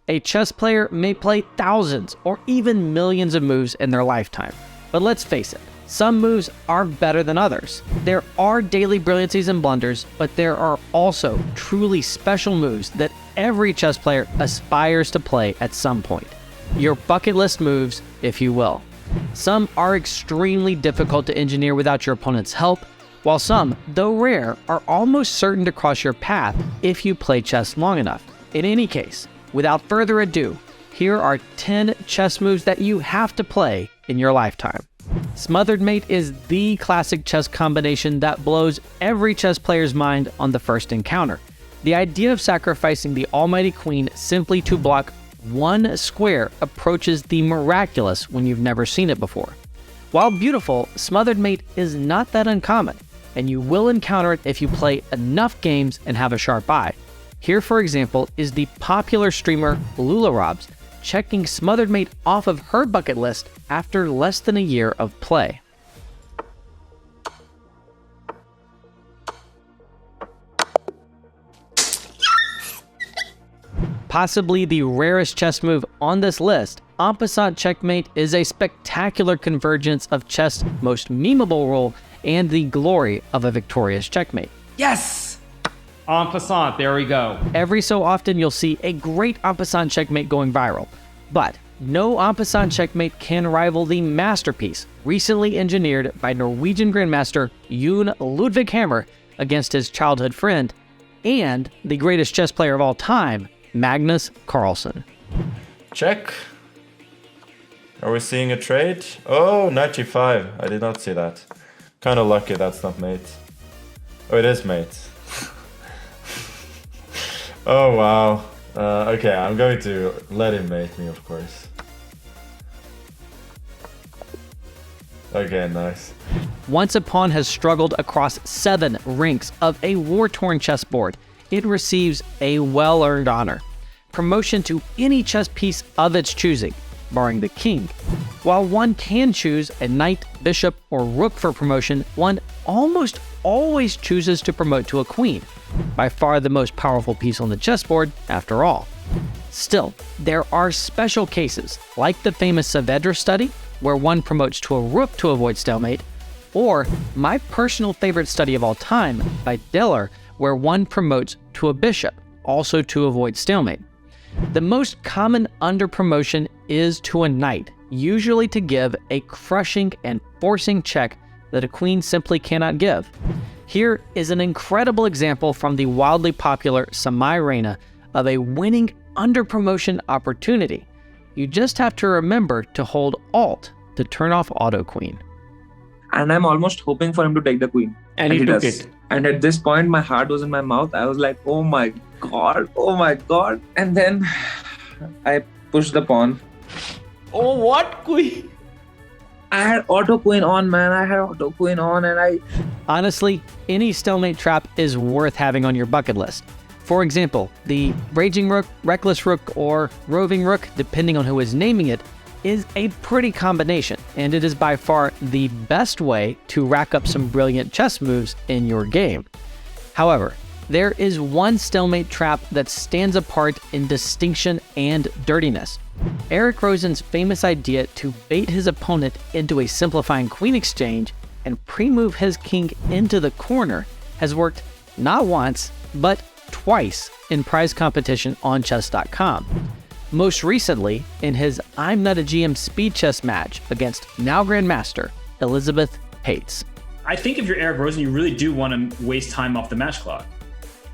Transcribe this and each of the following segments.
A chess player may play thousands or even millions of moves in their lifetime. But let's face it, some moves are better than others. There are daily brilliancies and blunders, but there are also truly special moves that every chess player aspires to play at some point. Your bucket list moves, if you will. Some are extremely difficult to engineer without your opponent's help, while some, though rare, are almost certain to cross your path if you play chess long enough. In any case, without further ado, here are 10 chess moves that you have to play in your lifetime. Smothered Mate is the classic chess combination that blows every chess player's mind on the first encounter. The idea of sacrificing the almighty queen simply to block one square approaches the miraculous when you've never seen it before. While beautiful, Smothered Mate is not that uncommon, and you will encounter it if you play enough games and have a sharp eye. Here, for example, is the popular streamer LulaRobs checking Smothered Mate off of her bucket list after less than a year of play. Possibly the rarest chess move on this list, Passant Checkmate is a spectacular convergence of chess' most memeable rule and the glory of a victorious checkmate. Yes! En passant, there we go. Every so often you'll see a great en passant checkmate going viral, but no en passant checkmate can rival the masterpiece recently engineered by Norwegian Grandmaster Jon Ludvig Hammer against his childhood friend and the greatest chess player of all time, Magnus Carlsen. Check. Are we seeing a trade? Oh, knight g5. I did not see that. Kind of lucky that's not mate. Oh, it is mate. Oh, wow. Okay, I'm going to let him mate me, of course. Okay, nice. Once a pawn has struggled across 7 ranks of a war-torn chessboard, it receives a well-earned honor. Promotion to any chess piece of its choosing, barring the king. While one can choose a knight, bishop, or rook for promotion, one almost always chooses to promote to a queen, by far the most powerful piece on the chessboard, after all. Still, there are special cases, like the famous Saavedra study, where one promotes to a rook to avoid stalemate, or my personal favorite study of all time by Diller, where one promotes to a bishop, also to avoid stalemate. The most common underpromotion is to a knight, usually to give a crushing and forcing check that a queen simply cannot give. Here is an incredible example from the wildly popular Samai Reina of a winning underpromotion opportunity. You just have to remember to hold Alt to turn off Auto Queen. And I'm almost hoping for him to take the queen. And he took does. it. And at this point, my heart was in my mouth. I was like, oh my god. And then I pushed the pawn. Oh, what queen? I had auto queen on, man. And Honestly, any stalemate trap is worth having on your bucket list. For example, the Raging Rook, Reckless Rook, or Roving Rook, depending on who is naming it, is a pretty combination, and it is by far the best way to rack up some brilliant chess moves in your game. However, there is one stalemate trap that stands apart in distinction and dirtiness. Eric Rosen's famous idea to bait his opponent into a simplifying queen exchange and pre-move his king into the corner has worked not once, but twice in prize competition on Chess.com. Most recently, in his I'm Not a GM speed chess match against now Grandmaster Elizabeth Pates. I think if you're Eric Rosen, you really do want to waste time off the match clock.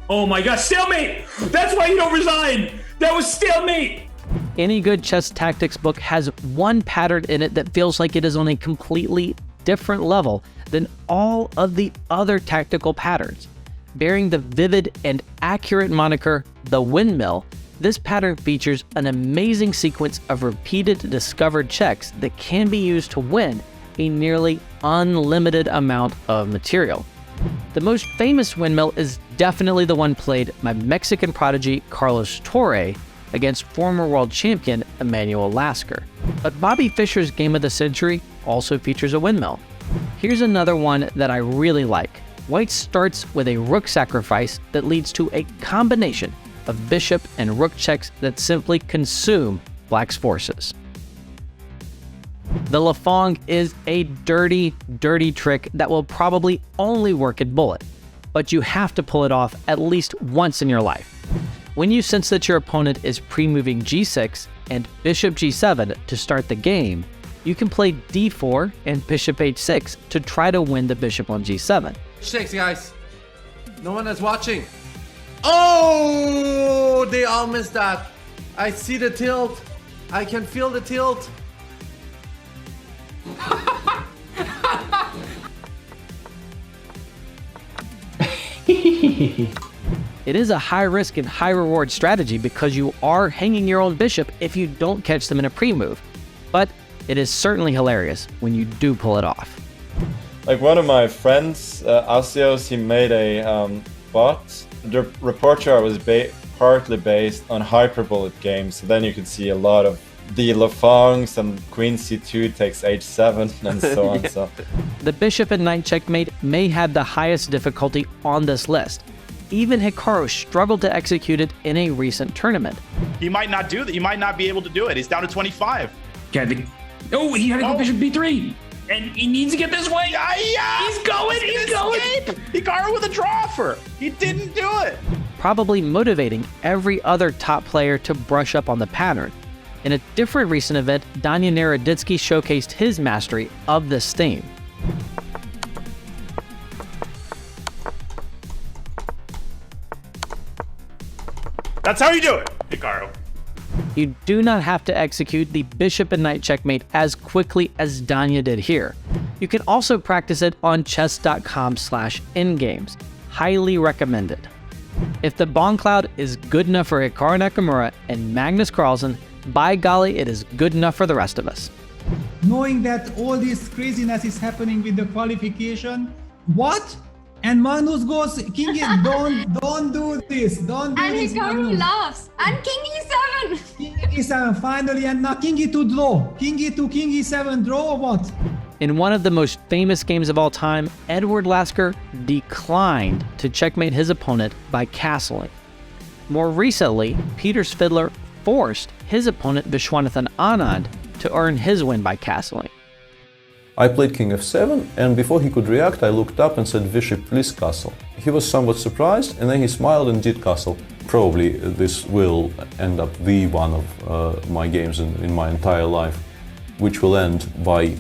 Oh my gosh, stalemate! That's why you don't resign! That was stalemate! Any good chess tactics book has one pattern in it that feels like it is on a completely different level than all of the other tactical patterns. Bearing the vivid and accurate moniker, the Windmill, this pattern features an amazing sequence of repeated discovered checks that can be used to win a nearly unlimited amount of material. The most famous Windmill is definitely the one played by Mexican prodigy Carlos Torre against former world champion Emmanuel Lasker. But Bobby Fischer's Game of the Century also features a Windmill. Here's another one that I really like. White starts with a rook sacrifice that leads to a combination of bishop and rook checks that simply consume black's forces. The Lefong is a dirty, dirty trick that will probably only work at bullet, but you have to pull it off at least once in your life. When you sense that your opponent is pre-moving g6 and bishop g7 to start the game, you can play d4 and bishop h6 to try to win the bishop on g7. Shakes, guys. No one is watching. Oh, they all missed that. I see the tilt. I can feel the tilt. It is a high risk and high reward strategy because you are hanging your own bishop if you don't catch them in a pre-move. But it is certainly hilarious when you do pull it off. Like one of my friends, Asios, he made a bot. The report chart was partly based on hyperbullet games, so then you could see a lot of the Lefongs and queen c2 takes h7 and so on. So the bishop and knight checkmate may have the highest difficulty on this list. Even Hikaru struggled to execute it in a recent tournament. He might not do that. He might not be able to do it. He's down to 25. Oh, he had to go bishop b3. And he needs to get this way. Yeah. He's going. Hikaru with a draw offer. He didn't do it. Probably motivating every other top player to brush up on the pattern. In a different recent event, Danya Naroditsky showcased his mastery of this theme. That's how you do it, Hikaru. You do not have to execute the bishop and knight checkmate as quickly as Danya did here. You can also practice it on chess.com/ingames. Highly recommended. If the Bongcloud is good enough for Hikaru Nakamura and Magnus Carlsen, by golly, it is good enough for the rest of us. Knowing that all this craziness is happening with the qualification, what? And Manus goes, King don't do this, don't do this. And Hikaru laughs. And King E7. King E7 finally, and now King E2 draw. King E2, King E7 draw or what? In one of the most famous games of all time, Edward Lasker declined to checkmate his opponent by castling. More recently, Peter Svidler forced his opponent Vishwanathan Anand to earn his win by castling. I played king f7, and before he could react, I looked up and said, Bishop, please castle. He was somewhat surprised, and then he smiled and did castle. Probably this will end up the one of my games in my entire life, which will end by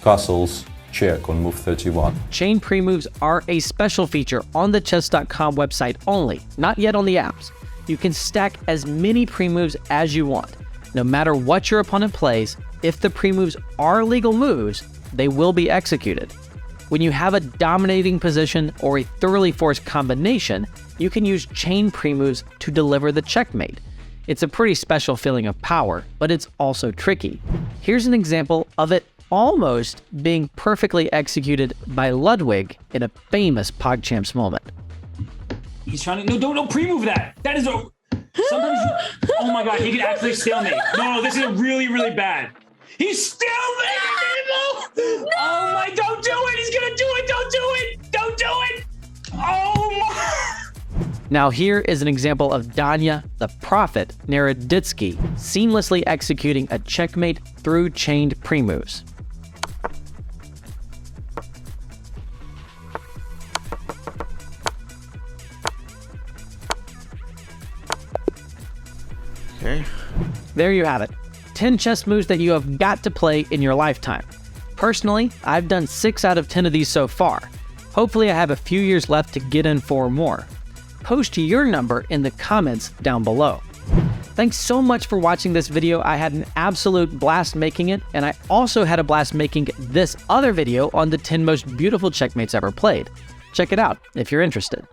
castles check on move 31. Chain pre-moves are a special feature on the Chess.com website only, not yet on the apps. You can stack as many pre-moves as you want. No matter what your opponent plays, if the pre-moves are legal moves, they will be executed. When you have a dominating position or a thoroughly forced combination, you can use chain pre-moves to deliver the checkmate. It's a pretty special feeling of power, but it's also tricky. Here's an example of it almost being perfectly executed by Ludwig in a famous PogChamps moment. He's trying to, no, don't pre-move that. That is a, sometimes, oh my God, he could actually stalemate. No, this is really, really bad. He's stalemating people! No! Oh my, don't do it, he's gonna do it, don't do it! Don't do it! Oh my! Now here is an example of Danya, the Prophet, Naroditsky, seamlessly executing a checkmate through chained pre-moves. Okay. There you have it. 10 chess moves that you have got to play in your lifetime. Personally, I've done 6 out of 10 of these so far. Hopefully I have a few years left to get in 4 more. Post your number in the comments down below. Thanks so much for watching this video. I had an absolute blast making it, and I also had a blast making this other video on the 10 most beautiful checkmates ever played. Check it out if you're interested.